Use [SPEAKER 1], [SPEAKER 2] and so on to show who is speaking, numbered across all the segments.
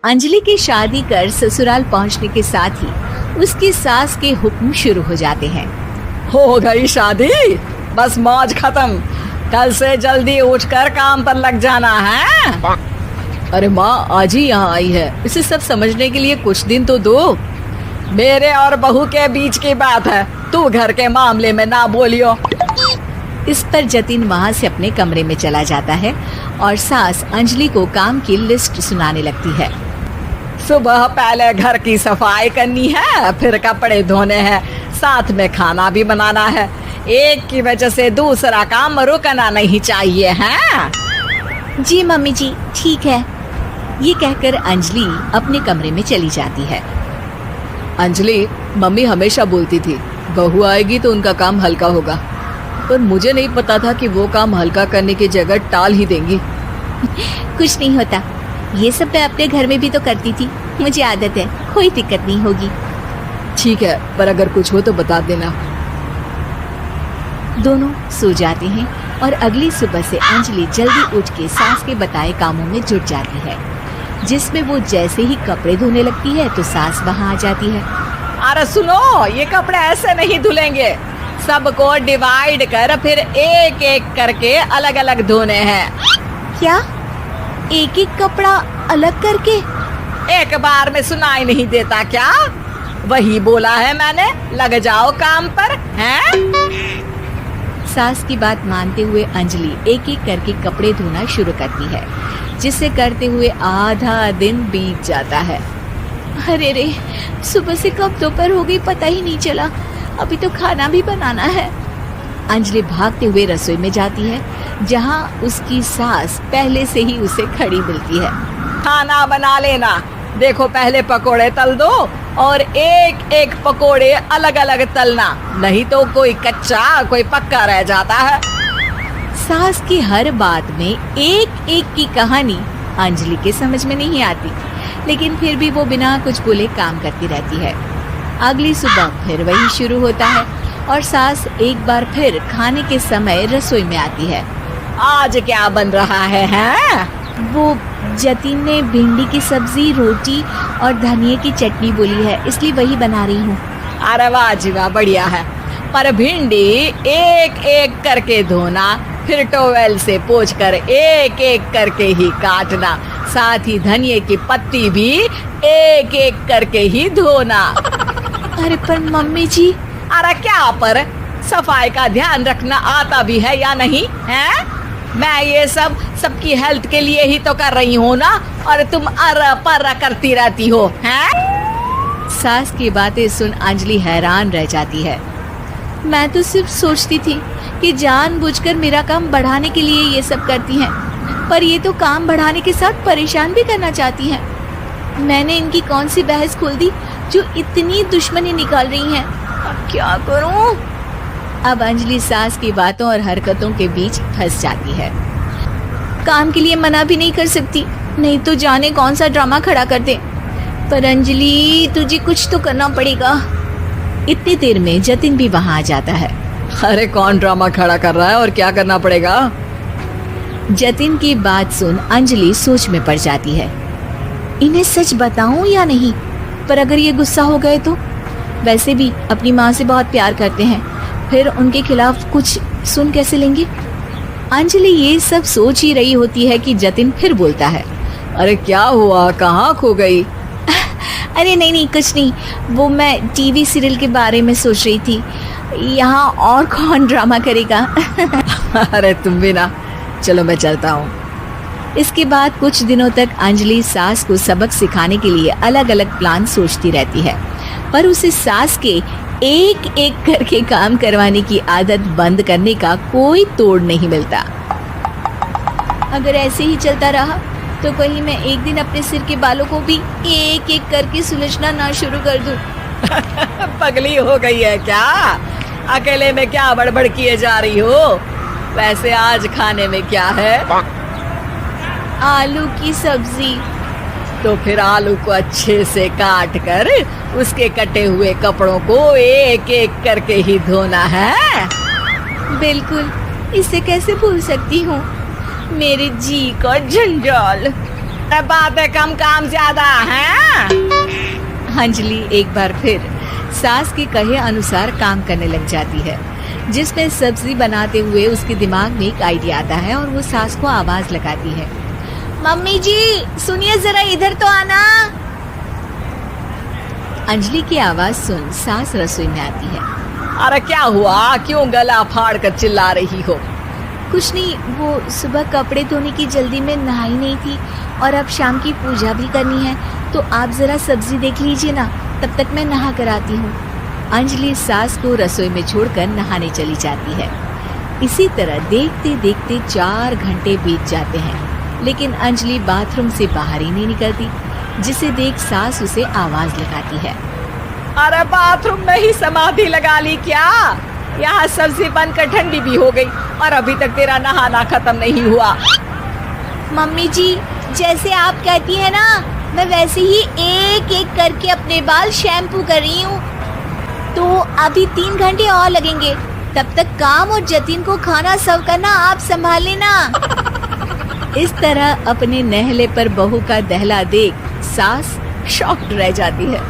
[SPEAKER 1] अंजलि की शादी कर ससुराल पहुंचने के साथ ही उसकी सास के हुक्म शुरू हो जाते हैं।
[SPEAKER 2] हो गई शादी, बस मौज खत्म। कल से जल्दी उठकर काम पर लग जाना है।
[SPEAKER 1] अरे माँ आज ही यहाँ आई है, इसे सब समझने के लिए कुछ दिन तो दो।
[SPEAKER 2] मेरे और बहू के बीच की बात है, तू घर के मामले में ना बोलियो।
[SPEAKER 1] इस पर जतिन वहाँ से अपने कमरे में चला जाता है और सास अंजलि को काम की लिस्ट सुनाने लगती है।
[SPEAKER 2] सुबह पहले घर की सफाई करनी है, फिर कपड़े धोने हैं, साथ में खाना भी बनाना है। एक की वजह से दूसरा काम रुकना नहीं चाहिए है।
[SPEAKER 1] जी मम्मी जी ठीक है। ये कहकर अंजलि अपने कमरे में चली जाती है।
[SPEAKER 3] अंजलि, मम्मी हमेशा बोलती थी बहू आएगी तो उनका काम हल्का होगा, पर मुझे नहीं पता था कि वो काम हल्का करने की जगह टाल ही देंगी।
[SPEAKER 1] कुछ नहीं होता, ये सब मैं अपने घर में भी तो करती थी, मुझे आदत है, कोई दिक्कत नहीं होगी।
[SPEAKER 3] ठीक है, पर अगर कुछ हो तो बता देना।
[SPEAKER 1] दोनों सो जाते हैं और अगली सुबह से अंजलि जल्दी उठ के सास के बताए कामों में जुट जाती है, जिसमें वो जैसे ही कपड़े धोने लगती है तो सास वहाँ आ जाती है।
[SPEAKER 2] अरे सुनो, ये कपड़े ऐसे नहीं धुलेंगे, सबको डिवाइड कर फिर एक एक करके अलग अलग धोने हैं।
[SPEAKER 1] क्या एक एक कपड़ा अलग करके?
[SPEAKER 2] एक बार में सुनाई नहीं देता क्या? वही बोला है मैंने, लग जाओ काम पर हैं?
[SPEAKER 1] सास की बात मानते हुए अंजलि एक एक करके कपड़े धोना शुरू करती है, जिसे करते हुए आधा दिन बीत जाता है। अरे रे, सुबह से कब दोपहर हो गई पता ही नहीं चला, अभी तो खाना भी बनाना है। अंजलि भागते हुए रसोई में जाती है, जहाँ उसकी सास पहले से ही उसे खड़ी मिलती है।
[SPEAKER 2] खाना बना लेना, देखो पहले पकोड़े तल दो और एक एक पकोड़े अलग अलग तलना, नहीं तो कोई कच्चा कोई पक्का रह जाता है।
[SPEAKER 1] सास की हर बात में एक एक की कहानी अंजलि के समझ में नहीं आती, लेकिन फिर भी वो बिना कुछ बोले काम करती रहती है। अगली सुबह फिर वही शुरू होता है और सास एक बार फिर खाने के समय रसोई में आती है।
[SPEAKER 2] आज क्या बन रहा है हैं?
[SPEAKER 1] वो जतिन ने भिंडी की सब्जी, रोटी और धनिया की चटनी बोली है, इसलिए वही बना रही हूँ।
[SPEAKER 2] अरे वाह जी वाह, बढ़िया है। पर भिंडी एक एक करके धोना, फिर टोवेल से पोंछकर एक एक करके ही काटना, साथ ही धनिया की पत्ती भी एक एक करके ही धोना।
[SPEAKER 1] अरे पर मम्मी जी।
[SPEAKER 2] अरे क्या पर, सफाई का ध्यान रखना आता भी है या नहीं है? मैं ये सब सबकी हेल्थ के लिए ही तो कर रही हूँ ना, और तुम अर पर करती रहती हो हैं?
[SPEAKER 1] सास की बातें सुन अंजलि हैरान रह जाती है। मैं तो सिर्फ सोचती थी कि जानबूझकर मेरा काम बढ़ाने के लिए ये सब करती हैं, पर ये तो काम बढ़ाने के साथ परेशान भी करना चाहती हैं। मैंने इनकी कौन सी बहस खोल दी जो इतनी दुश्मनी निकाल रही हैं? अब क्या करूं? अब अंजलि सास की बातों और हरकतों के बीच फंस जाती है। काम के लिए मना भी नहीं कर सकती, नहीं तो जाने कौन सा ड्रामा खड़ा कर दे। पर अंजलि तुझे कुछ तो करना पड़ेगा। इतनी देर में जतिन भी वहाँ आ जाता है।
[SPEAKER 3] अरे कौन ड्रामा खड़ा कर रहा है और क्या करना पड़ेगा?
[SPEAKER 1] जतिन की बात सुन अंजलि सोच में पड़ जाती है। इन्हें सच बताऊं या नहीं? पर अगर ये गुस्सा हो गए तो? वैसे भी अपनी माँ से बहुत प्यार करते हैं, फिर उनके खिलाफ कुछ सुन कैसे लेंगे? अंजलि ये सब सोच ही रही होती है कि जतिन फिर बोलता है।
[SPEAKER 3] अरे क्या हुआ, कहाँ खो गई?
[SPEAKER 1] अरे नहीं कुछ नहीं, वो मैं टीवी सीरियल के बारे में सोच रही थी। यहाँ और कौन ड्रामा करेगा?
[SPEAKER 3] अरे तुम भी ना, चलो मैं चलता हूँ।
[SPEAKER 1] इसके बाद कुछ दिनों तक अंजलि सास को सबक सिखाने के लिए अलग अलग प्लान सोचती रहती है, पर उसे सास के एक एक करके काम करवाने की आदत बंद करने का कोई तोड़ नहीं मिलता। अगर ऐसे ही चलता रहा तो कहीं मैं एक दिन अपने सिर के बालों को भी एक एक करके सुलझना ना शुरू कर दूं।
[SPEAKER 2] पगली हो गई है क्या? अकेले में क्या बड़बड़ किए जा रही हो? वैसे आज खाने में क्या है?
[SPEAKER 1] आलू की सब्जी।
[SPEAKER 2] तो फिर आलू को अच्छे से काट कर उसके कटे हुए कपड़ों को एक एक करके ही धोना है।
[SPEAKER 1] बिल्कुल, इसे कैसे भूल सकती हूँ, मेरे जी का जंजाल।
[SPEAKER 2] बातें कम काम ज्यादा है।
[SPEAKER 1] अंजलि एक बार फिर सास के कहे अनुसार काम करने लग जाती है, जिसमें सब्जी बनाते हुए उसके दिमाग में एक आइडिया आता है और वो सास को आवाज लगाती है, मम्मी जी सुनिए जरा इधर तो आना। अंजलि की आवाज सुन सास रसोई में आती है।
[SPEAKER 2] अरे क्या हुआ, क्यों गला फाड़ कर चिल्ला रही हो?
[SPEAKER 1] कुछ नहीं, वो सुबह कपड़े धोने की जल्दी में नहाई नहीं थी और अब शाम की पूजा भी करनी है, तो आप जरा सब्जी देख लीजिए ना, तब तक मैं नहा कर आती हूँ। अंजलि सास को रसोई में छोड़कर नहाने चली जाती है। इसी तरह देखते देखते 4 घंटे बीत जाते हैं, लेकिन अंजलि बाथरूम से बाहर ही नहीं निकलती, जिसे देख सास उसे आवाज लगाती है।
[SPEAKER 2] अरे बाथरूम में ही समाधि लगा ली क्या? यहाँ सब्जी बनकर ठंडी भी हो गई और अभी तक तेरा नहाना खत्म नहीं हुआ।
[SPEAKER 1] मम्मी जी जैसे आप कहती हैं ना, मैं वैसे ही एक एक करके अपने बाल शैम्पू कर रही हूँ, तो अभी 3 घंटे और लगेंगे, तब तक काम और जतिन को खाना सर्व करना आप संभाल लेना। इस तरह अपने नहले पर बहू का दहला देख सास शॉक्ड रह जाती है,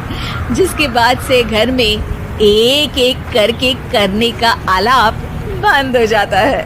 [SPEAKER 1] जिसके बाद से घर में एक एक करके करने का आलाप बंद हो जाता है।